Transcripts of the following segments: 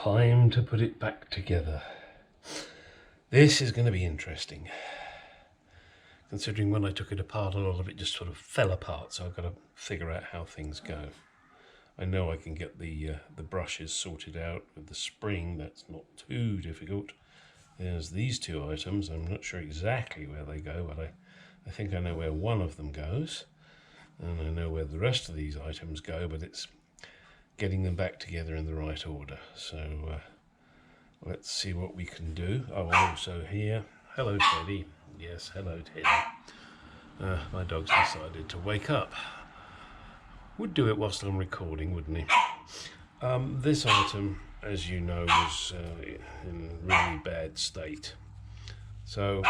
Time to put it back together. This is going to be interesting, considering when I took it apart, a lot of it just sort of fell apart, so I've got to figure out how things go. I know I can get the brushes sorted out with the spring. That's not too difficult. There's these two items. I'm not sure exactly where they go, but I think I know where one of them goes, and I know where the rest of these items go, but it's getting them back together in the right order. So let's see what we can do. Oh, also here, hello Teddy. Yes, hello Teddy. My dog's decided to wake up. Would do it whilst I'm recording, wouldn't he? This item, as you know, was in really bad state. So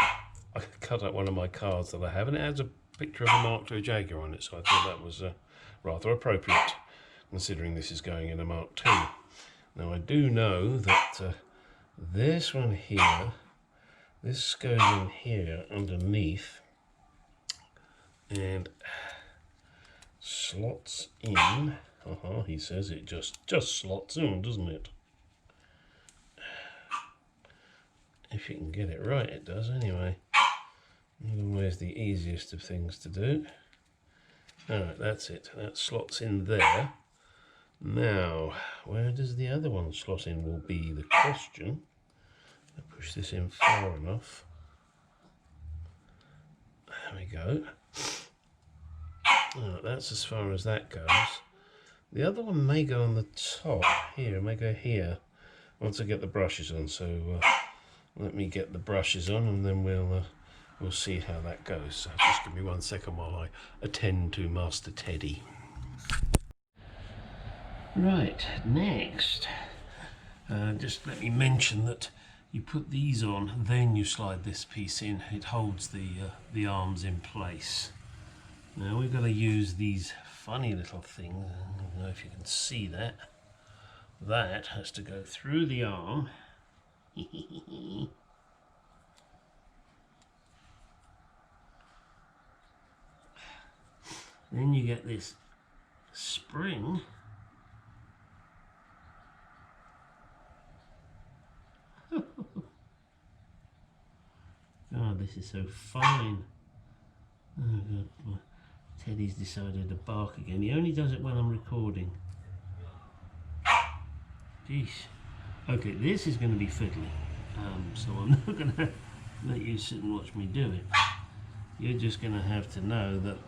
I cut up one of my cards that I have, and it has a picture of a Mark II Jaguar on it, so I thought that was rather appropriate, considering this is going in a Mark II. Now I do know that this one here, this goes in here underneath and slots in. He says it just slots in, doesn't it? If you can get it right, it does anyway. Not always the easiest of things to do. Alright, that's it. That slots in there. Now, where does the other one slot in will be the question. I push this in far enough. There we go. Right, that's as far as that goes. The other one may go on the top here. It may go here once I get the brushes on. So let me get the brushes on, and then we'll see how that goes. So just give me 1 second while I attend to Master Teddy. Right, next, just let me mention that you put these on, then you slide this piece in. It holds the arms in place. Now we've got to use these funny little things. I don't know if you can see that. That has to go through the arm. Then you get this spring. God, this is so fine. Oh God, well, Teddy's decided to bark again. He only does it when I'm recording. Jeez. Okay, this is going to be fiddly. So I'm not going to let you sit and watch me do it. You're just going to have to know that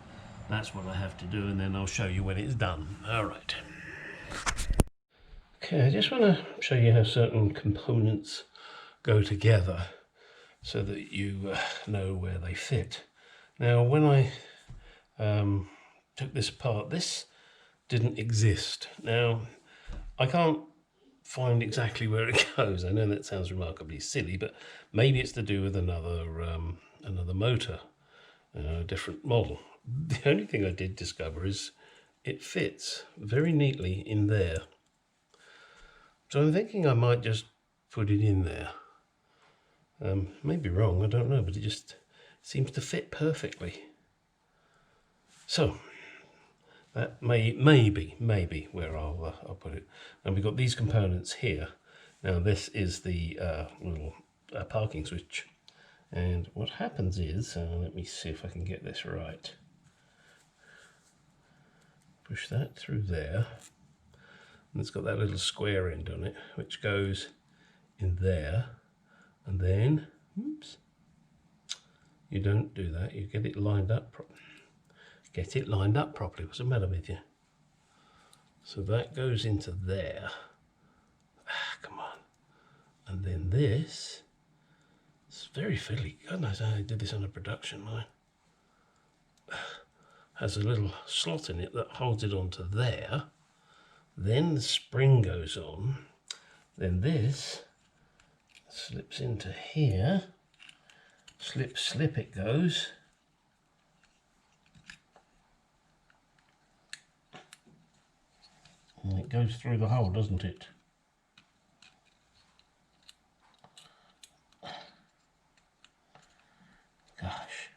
that's what I have to do, and then I'll show you when it's done. Alright. Okay, I just want to show you how certain components go together so that you know where they fit. Now, when I took this apart, this didn't exist. Now, I can't find exactly where it goes. I know that sounds remarkably silly, but maybe it's to do with another motor, a different model. The only thing I did discover is it fits very neatly in there. So I'm thinking I might just put it in there. Maybe wrong, I don't know, but it just seems to fit perfectly. So that may be where I'll put it. And we've got these components here. Now this is the little parking switch, and what happens is, let me see if I can get this right. Push that through there, and it's got that little square end on it, which goes in there, and then, oops, you don't do that. You get it lined up properly. Get it lined up properly. What's the matter with you? So that goes into there. Come on. And then this, it's very fiddly. God knows how I did this on a production line. Has a little slot in it that holds it onto there. Then the spring goes on. Then this slips into here. Slip it goes. And it goes through the hole, doesn't it? Gosh.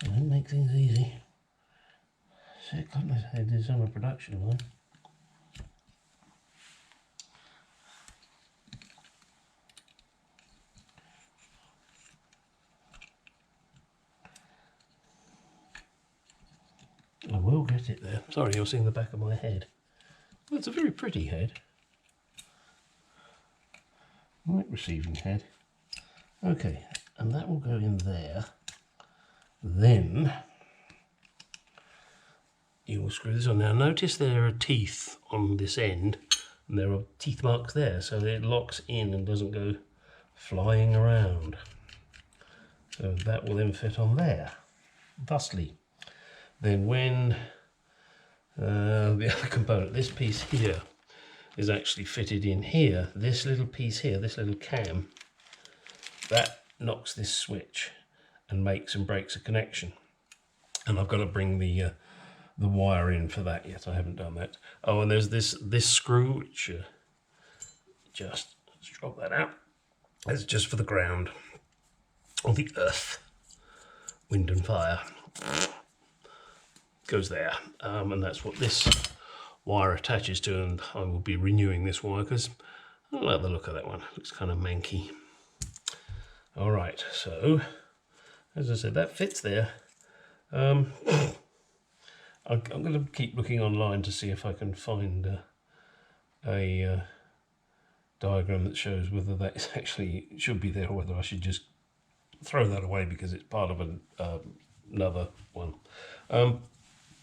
It doesn't make things easy. So God knows how they did this on a production line. wet it there. Sorry, you're seeing the back of my head. Well, it's a very pretty head. Right receiving head. Okay, and that will go in there. Then you will screw this on. Now notice there are teeth on this end, and there are teeth marks there, so it locks in and doesn't go flying around. So that will then fit on there, thusly. Then when the other component, this piece here, is actually fitted in here, this little piece here, this little cam, that knocks this switch and makes and breaks a connection. And I've got to bring the wire in for that yet. I haven't done that. Oh, and there's this screw, which just let's drop that out. It's just for the ground, or the earth, wind and fire. Goes there, and that's what this wire attaches to, and I will be renewing this wire because I don't like the look of that one. It looks kind of manky. All right, so as I said, that fits there. I'm going to keep looking online to see if I can find a diagram that shows whether that actually should be there or whether I should just throw that away because it's part of another one. I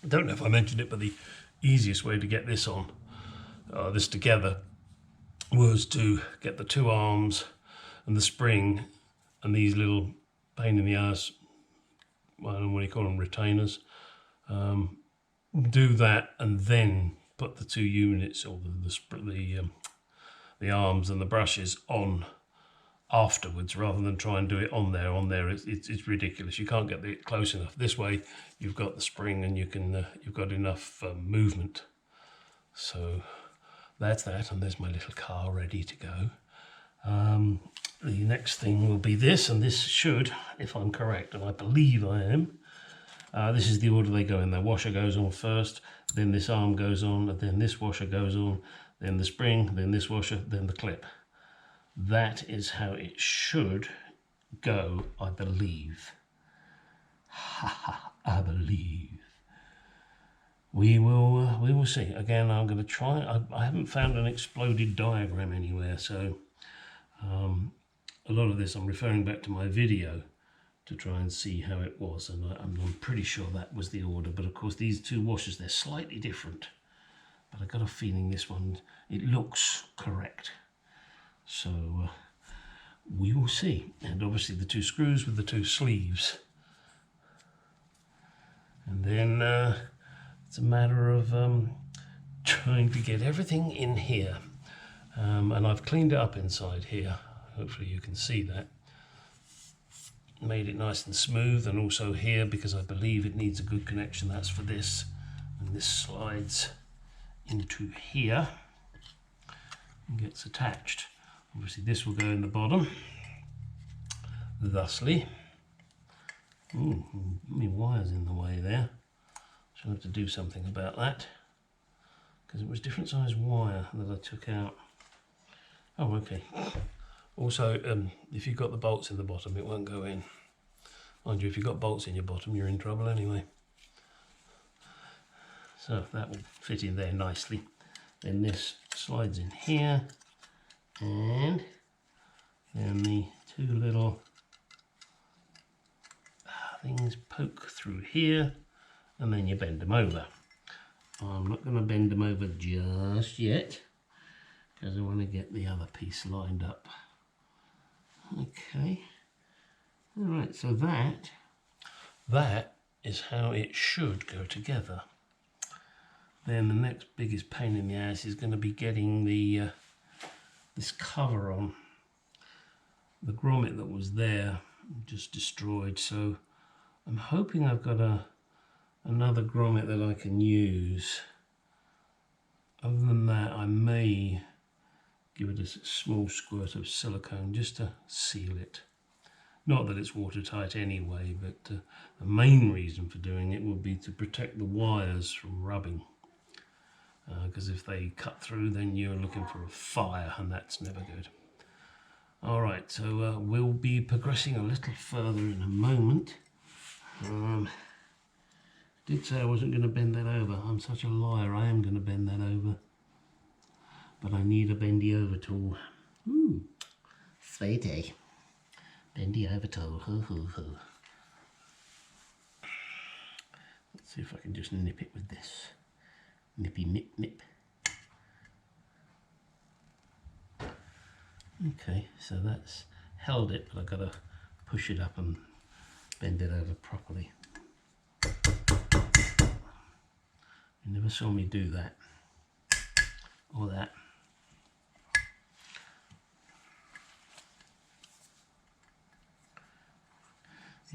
don't know if I mentioned it, but the easiest way to get this on, this together, was to get the two arms and the spring and these little pain in the ass, I don't know what you call them, retainers. Do that and then put the two units, or the arms and the brushes on afterwards, rather than try and do it on there. It's ridiculous. You can't get it close enough. This way you've got the spring and you can you've got enough movement. So that's that, and there's my little car ready to go. The next thing will be this, and this should, if I'm correct, and I believe I am, this is the order they go in. The washer goes on first, then this arm goes on, and then this washer goes on, then the spring, then this washer, then the clip. That is how it should go, I believe. I believe. We will see. Again, I'm going to try. I haven't found an exploded diagram anywhere, so a lot of this I'm referring back to my video to try and see how it was, and I'm pretty sure that was the order. But of course, these two washers, they're slightly different. But I got a feeling this one, it looks correct. So we will see. And obviously the two screws with the two sleeves. And then it's a matter of trying to get everything in here. And I've cleaned it up inside here. Hopefully you can see that. Made it nice and smooth, and also here, because I believe it needs a good connection, that's for this. And this slides into here and gets attached. Obviously this will go in the bottom, thusly. Ooh, my wire's in the way there. So I have to do something about that, because it was different size wire that I took out. Oh, okay. Also, if you've got the bolts in the bottom, it won't go in. Mind you, if you've got bolts in your bottom, you're in trouble anyway. So that will fit in there nicely. Then this slides in here, and then the two little things poke through here, and then you bend them over. I'm not going to bend them over just yet, because I want to get the other piece lined up. Okay. Alright, so that is how it should go together. Then the next biggest pain in the ass is going to be getting the this cover on. The grommet that was there just destroyed, so I'm hoping I've got another grommet that I can use. Other than that, I may give it a small squirt of silicone just to seal it. Not that it's watertight anyway, but the main reason for doing it would be to protect the wires from rubbing. Because if they cut through, then you're looking for a fire, and that's never good. Alright, so we'll be progressing a little further in a moment. Did say I wasn't going to bend that over. I'm such a liar. I am going to bend that over. But I need a bendy over tool. Ooh, sweetie. Bendy over tool. Hoo, hoo, hoo. Let's see if I can just nip it with this. Nippy nip nip. Okay, so that's held it, but I've got to push it up and bend it over properly. You never saw me do that or that.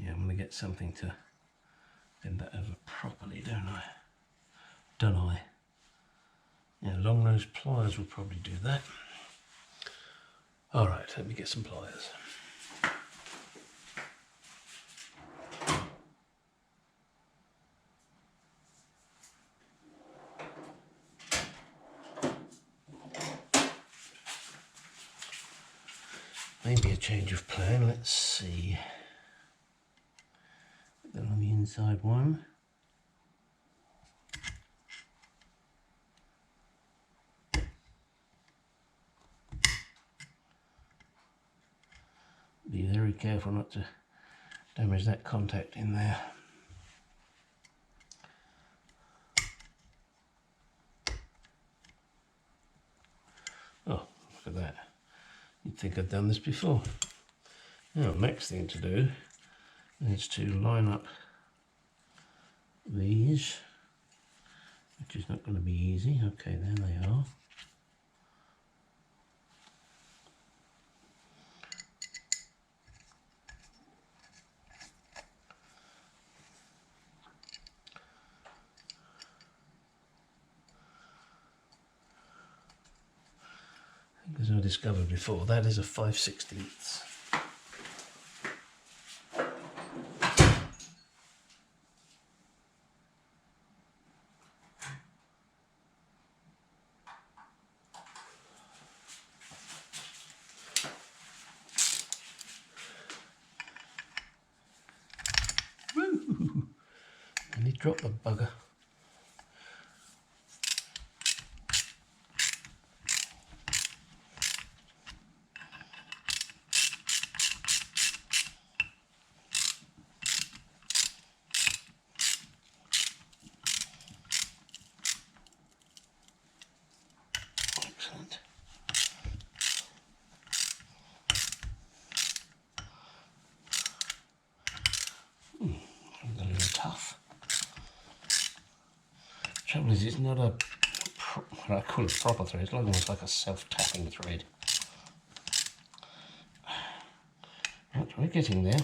Yeah, I'm going to get something to bend that over properly, don't I? Don't I? Yeah, long nose pliers will probably do that. All right, let me get some pliers. Maybe a change of plan, let's see. Put that on the inside one. Be very careful not to damage that contact in there. Oh, look at that. You'd think I'd done this before. Now, next thing to do is to line up these, which is not going to be easy. Okay, there they are. As I discovered before, that is a 5/16. Woo! And he dropped the bugger. Excellent. A little tough. Trouble is, it's not a what I call a proper thread. It's almost like a self-tapping thread. Right, we're getting there.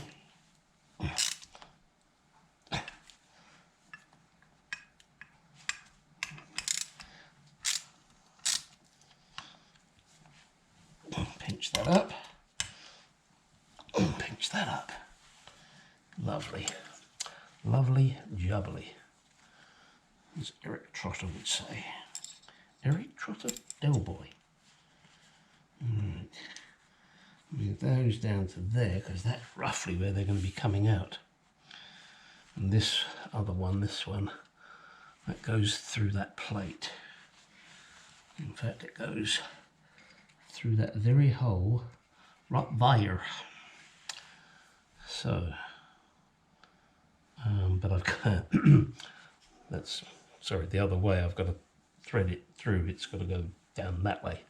Pinch that up. Pinch that up. Lovely. Lovely jubbly, as Eric Trotter would say. Eric Trotter, Delboy. Move those down to there, because that's roughly where they're going to be coming out. And this other one, this one, that goes through that plate. In fact, it goes through that very hole right there. So, but I've got, that's, sorry, the other way, I've got to thread it through. It's got to go down that way.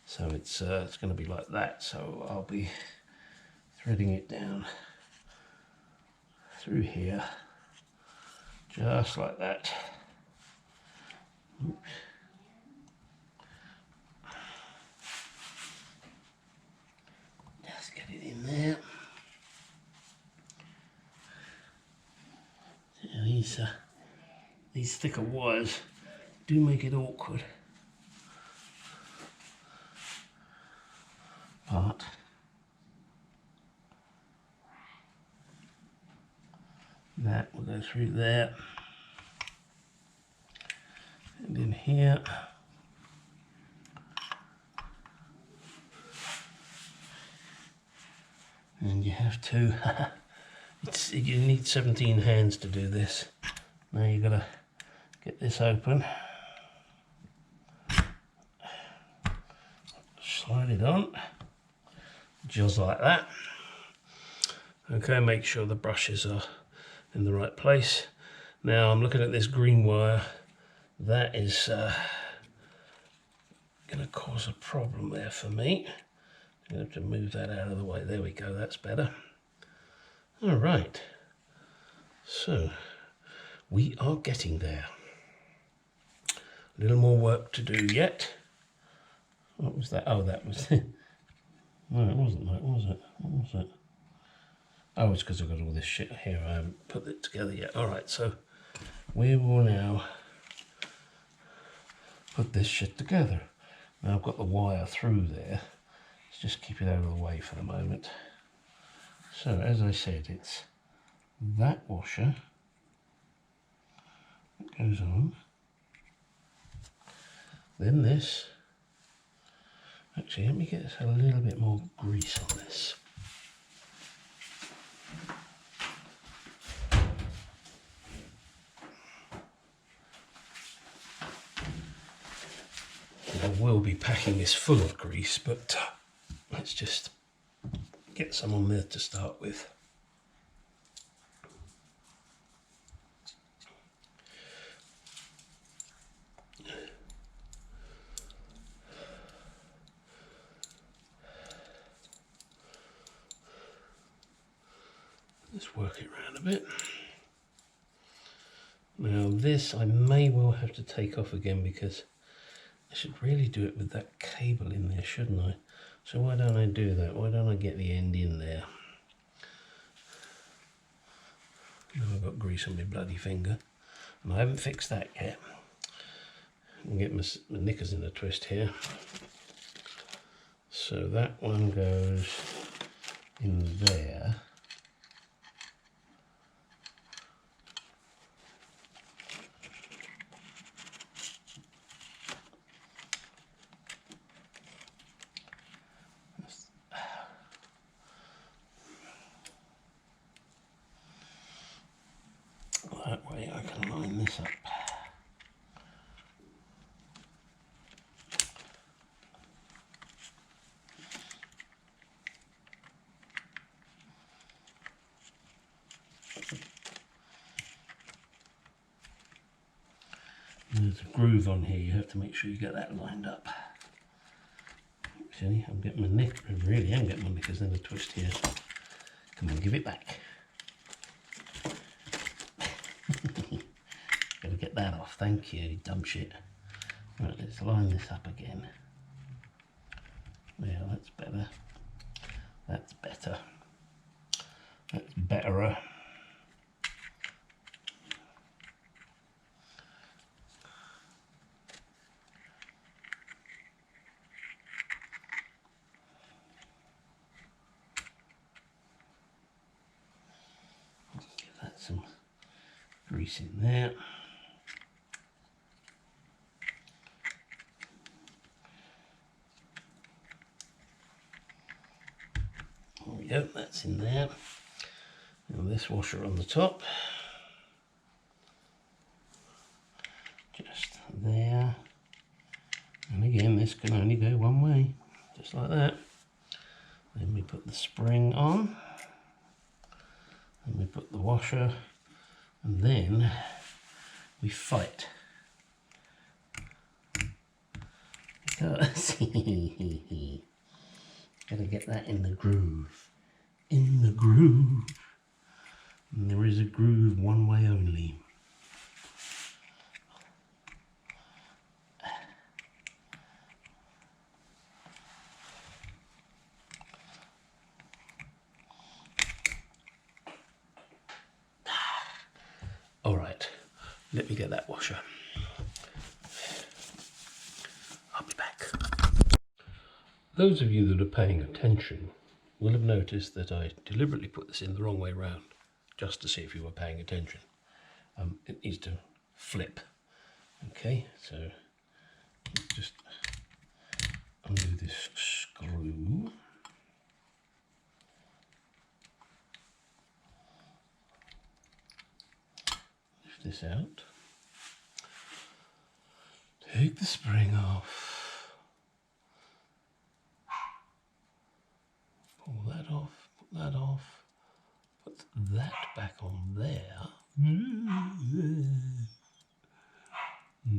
So it's going to be like that. So I'll be threading it down through here, just like that. Oops. Just get it in there. Yeah, these thicker wires do make it awkward. But that will go through there and in here. And you have to, you need 17 hands to do this. Now you've got to get this open. Slide it on, just like that. Okay, make sure the brushes are in the right place. Now I'm looking at this green wire. That is going to cause a problem there for me. I'm going to have to move that out of the way. There we go, that's better. All right, so we are getting there. A little more work to do yet. What was that? Oh, that was... No, it wasn't that, was it? What was it? Oh, it's because I've got all this shit here. I haven't put it together yet. All right, so we will now put this shit together. Now I've got the wire through there. Let's just keep it out of the way for the moment. So, as I said, it's that washer that goes on. Then this. Actually, let me get a little bit more grease on this. I will be packing this full of grease, but let's just get some on there to start with. Let's work it around a bit. Now this I may well have to take off again because I should really do it with that cable in there, shouldn't I? So why don't I do that? Why don't I get the end in there? Now I've got grease on my bloody finger. And I haven't fixed that yet. I can get my knickers in a twist here. So that one goes in there. That way I can line this up. There's a groove on here, you have to make sure you get that lined up. See, I'm getting my knick, I really am getting my knickers in a twist here. Come on, give it back. Gotta get that off, thank you, dumb shit. Right, let's line this up again. Yeah, that's better. That's better. That's betterer. Give that some grease in there. There we go, that's in there. Now this washer on the top. Just there. And again, this can only go one way, just like that. Then we put the spring on. And we put the washer. And then we fight. Because gotta get that in the groove. In the groove. And there is a groove one way only. All right, let me get that washer. I'll be back. Those of you that are paying attention will have noticed that I deliberately put this in the wrong way round, just to see if you were paying attention. It needs to flip. Okay, so just undo this screw. Lift this out. Take the spring off. Pull that off, put that off. Put that back on there. And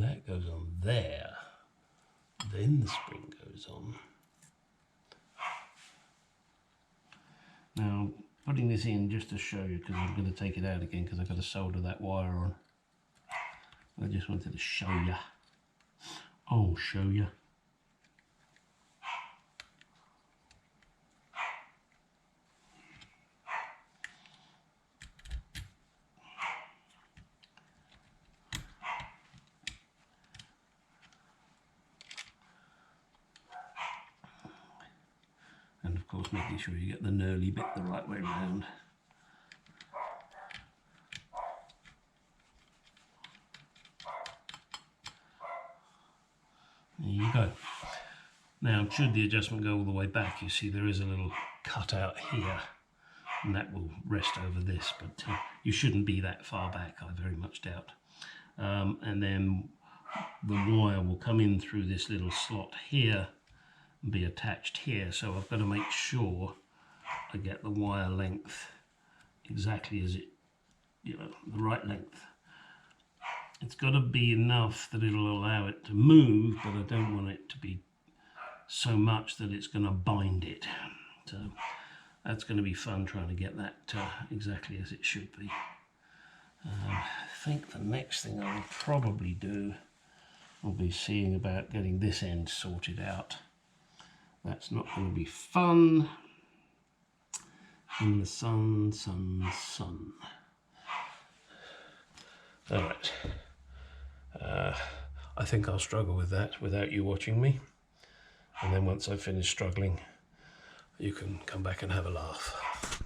that goes on there. Then the spring goes on. Now, putting this in just to show you, because I'm going to take it out again because I've got to solder that wire on. I just wanted to show you. Oh, show you. And of course making sure you get the knurly bit the right way round. There you go. Now, should the adjustment go all the way back, you see there is a little cutout here, and that will rest over this, but you shouldn't be that far back, I very much doubt. And then the wire will come in through this little slot here and be attached here, so I've got to make sure I get the wire length exactly as it, you know, the right length. It's got to be enough that it'll allow it to move, but I don't want it to be so much that it's going to bind it. So that's going to be fun trying to get that exactly as it should be. I think the next thing I will probably do will be seeing about getting this end sorted out. That's not going to be fun. In the sun, sun, sun. All right. I think I'll struggle with that without you watching me. And then once I've finished struggling, you can come back and have a laugh.